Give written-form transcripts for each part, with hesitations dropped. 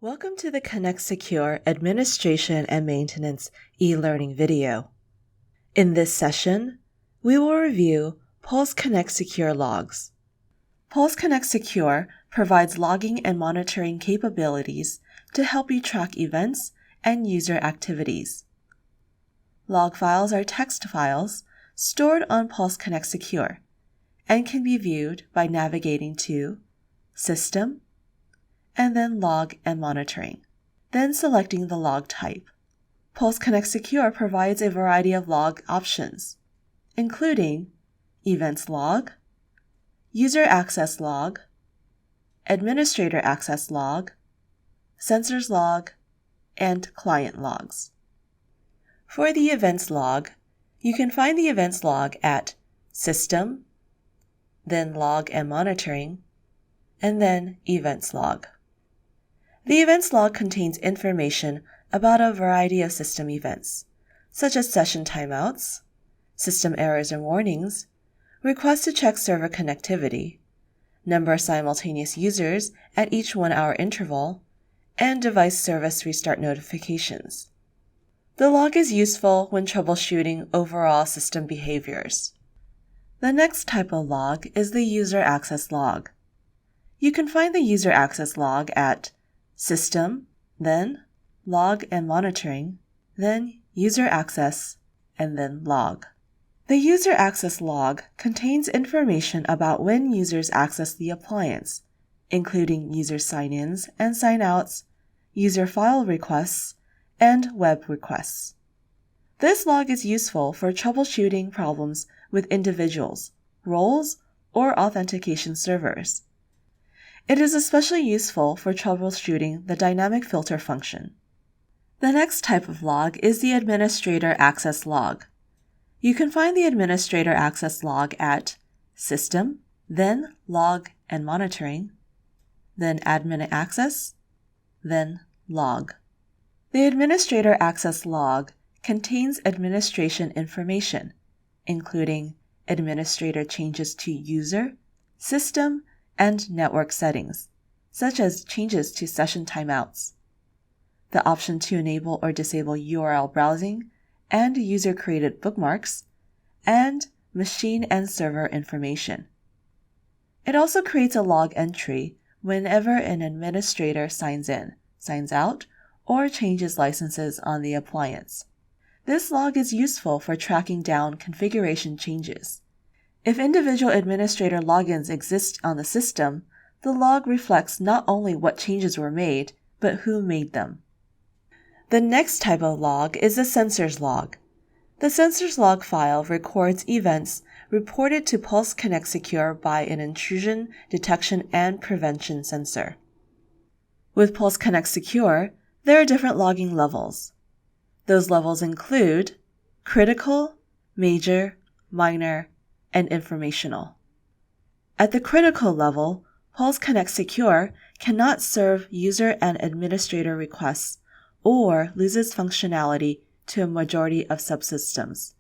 Welcome to the Connect Secure Administration and Maintenance e-learning video. In this session, we will review Pulse Connect Secure logs. Pulse Connect Secure provides logging and monitoring capabilities to help you track events and user activities. Log files are text files stored on Pulse Connect Secure and can be viewed by navigating to System, and then Log and Monitoring, then selecting the log type. Pulse Connect Secure provides a variety of log options, including Events Log, User Access Log, Administrator Access Log, Sensors Log, and Client Logs. For the Events Log, you can find the Events Log at System, then Log and Monitoring, and then Events Log. The Events Log contains information about a variety of system events, such as session timeouts, system errors and warnings, requests to check server connectivity, number of simultaneous users at each 1-hour interval, and device service restart notifications. The log is useful when troubleshooting overall system behaviors. The next type of log is the User Access Log. You can find the User Access Log at System, then Log and Monitoring, then User Access, and then Log. The User Access Log contains information about when users access the appliance, including user sign-ins and sign-outs, user file requests, and web requests. This log is useful for troubleshooting problems with individuals, roles, or authentication servers. It is especially useful for troubleshooting the dynamic filter function. The next type of log is the Administrator Access Log. You can find the Administrator Access Log at System, then Log and Monitoring, then Admin Access, then Log. The Administrator Access Log contains administration information, including administrator changes to user, system, and network settings, such as changes to session timeouts, the option to enable or disable URL browsing and user-created bookmarks, and machine and server information. It also creates a log entry whenever an administrator signs in, signs out, or changes licenses on the appliance. This log is useful for tracking down configuration changes. If individual administrator logins exist on the system, the log reflects not only what changes were made, but who made them. The next type of log is the Sensors Log. The Sensors Log file records events reported to Pulse Connect Secure by an intrusion detection and prevention sensor. With Pulse Connect Secure, there are different logging levels. Those levels include critical, major, minor, and informational. At the critical level, Pulse Connect Secure cannot serve user and administrator requests or loses functionality to a majority of subsystems.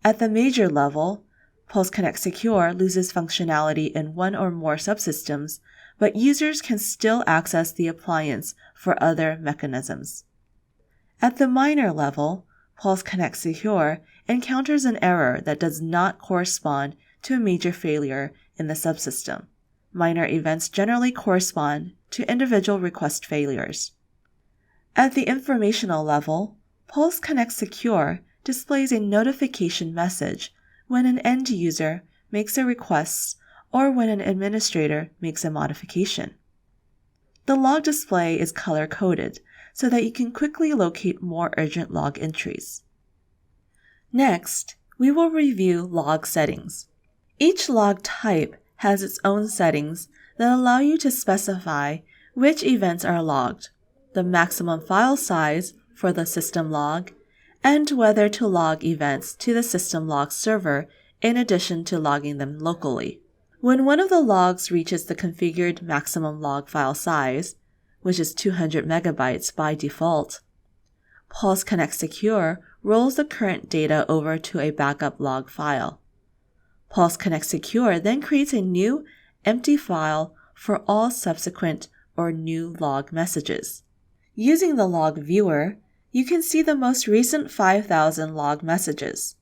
At the major level, Pulse Connect Secure loses functionality in one or more subsystems, but users can still access the appliance for other mechanisms. At the minor level, Pulse Connect Secure encounters an error that does not correspond to a major failure in the subsystem. Minor events generally correspond to individual request failures. At the informational level, Pulse Connect Secure displays a notification message when an end user makes a request or when an administrator makes a modification. The log display is color-coded so that you can quickly locate more urgent log entries. Next, we will review log settings. Each log type has its own settings that allow you to specify which events are logged, the maximum file size for the system log, and whether to log events to the system log server in addition to logging them locally. When one of the logs reaches the configured maximum log file size, which is 200 megabytes by default, Pulse Connect Secure rolls the current data over to a backup log file. Pulse Connect Secure then creates a new, empty file for all subsequent or new log messages. Using the log viewer, you can see the most recent 5,000 log messages.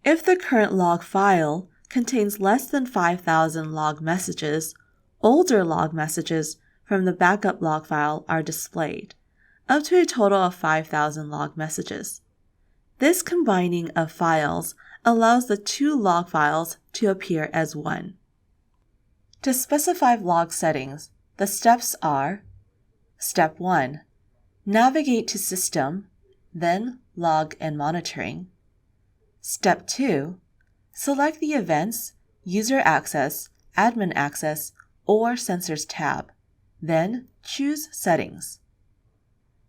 If the current log file contains less than 5,000 log messages, older log messages from the backup log file are displayed, up to a total of 5,000 log messages. This combining of files allows the two log files to appear as one. To specify log settings, the steps are: Step 1. Navigate to System, then Log and Monitoring. Step 2. Select the Events, User Access, Admin Access, or Sensors tab, then choose Settings.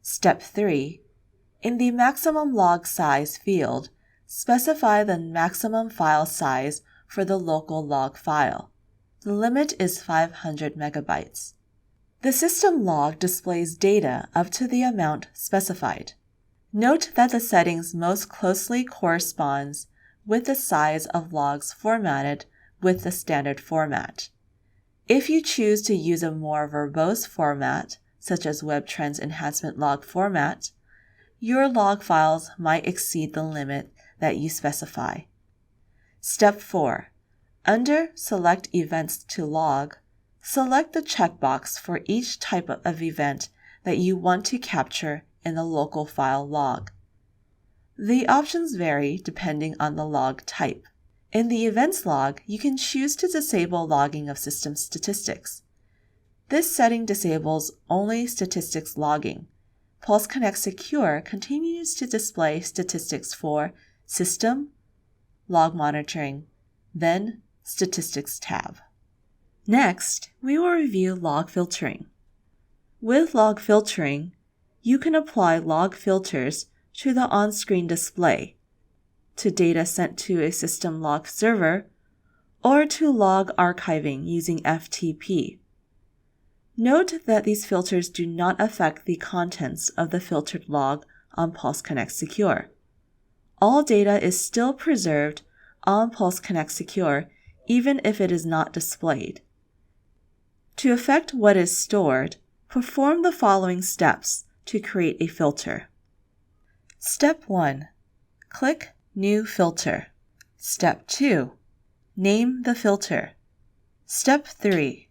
Step 3. In the Maximum Log Size field, specify the maximum file size for the local log file. The limit is 500 megabytes. The system log displays data up to the amount specified. Note that the settings most closely corresponds with the size of logs formatted with the standard format. If you choose to use a more verbose format, such as Web Trends Enhancement Log format, your log files might exceed the limit that you specify. Step 4. Under Select Events to Log, select the checkbox for each type of event that you want to capture in the local file log. The options vary depending on the log type. In the Events log, you can choose to disable logging of system statistics. This setting disables only statistics logging. Pulse Connect Secure continues to display statistics for System, Log Monitoring, then Statistics tab. Next, we will review log filtering. With log filtering, you can apply log filters to the on-screen display, to data sent to a system log server, or to log archiving using FTP. Note that these filters do not affect the contents of the filtered log on Pulse Connect Secure. All data is still preserved on Pulse Connect Secure even if it is not displayed. To affect what is stored, perform the following steps to create a filter. Step 1. Click New Filter. Step 2. Name the filter. Step 3.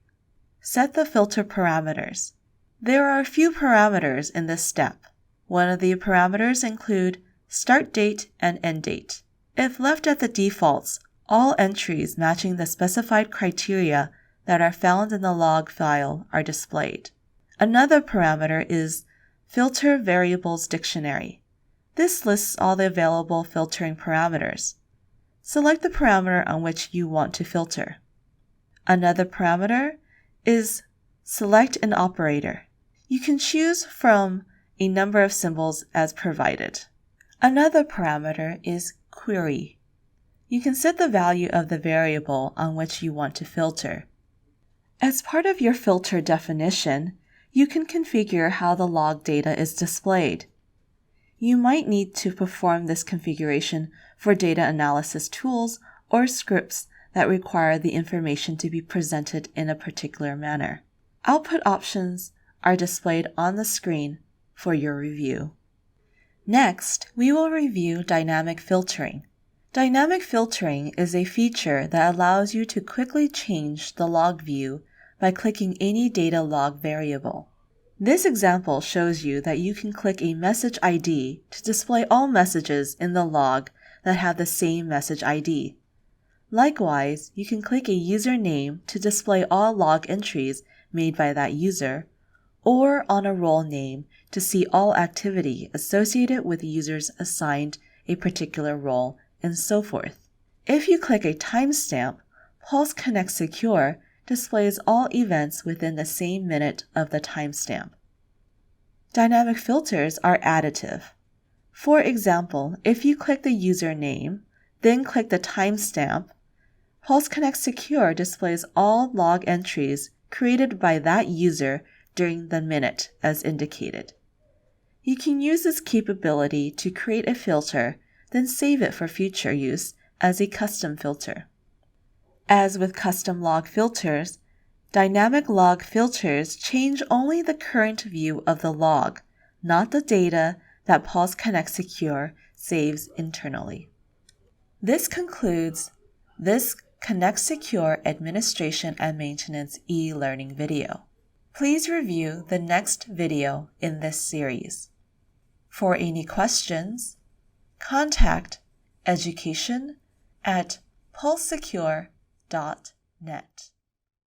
Set the filter parameters. There are a few parameters in this step. One of the parameters include start date and end date. If left at the defaults, all entries matching the specified criteria that are found in the log file are displayed. Another parameter is Filter Variables Dictionary. This lists all the available filtering parameters. Select the parameter on which you want to filter. Another parameter is Select an Operator. You can choose from a number of symbols as provided. Another parameter is Query. You can set the value of the variable on which you want to filter. As part of your filter definition, you can configure how the log data is displayed. You might need to perform this configuration for data analysis tools or scripts that require the information to be presented in a particular manner. Output options are displayed on the screen for your review. Next, we will review dynamic filtering. Dynamic filtering is a feature that allows you to quickly change the log view by clicking any data log variable. This example shows you that you can click a message ID to display all messages in the log that have the same message ID. Likewise, you can click a username to display all log entries made by that user, or on a role name to see all activity associated with users assigned a particular role, and so forth. If you click a timestamp, Pulse Connect Secure displays all events within the same minute of the timestamp. Dynamic filters are additive. For example, if you click the username, then click the timestamp, Pulse Connect Secure displays all log entries created by that user during the minute as indicated. You can use this capability to create a filter, then save it for future use as a custom filter. As with custom log filters, Dynamic log filters change only the current view of the log, not the data that Pulse Connect Secure saves internally. This concludes this Connect Secure Administration and Maintenance e-learning video. Please review the next video in this series. For any questions, contact education@pulsesecure.net.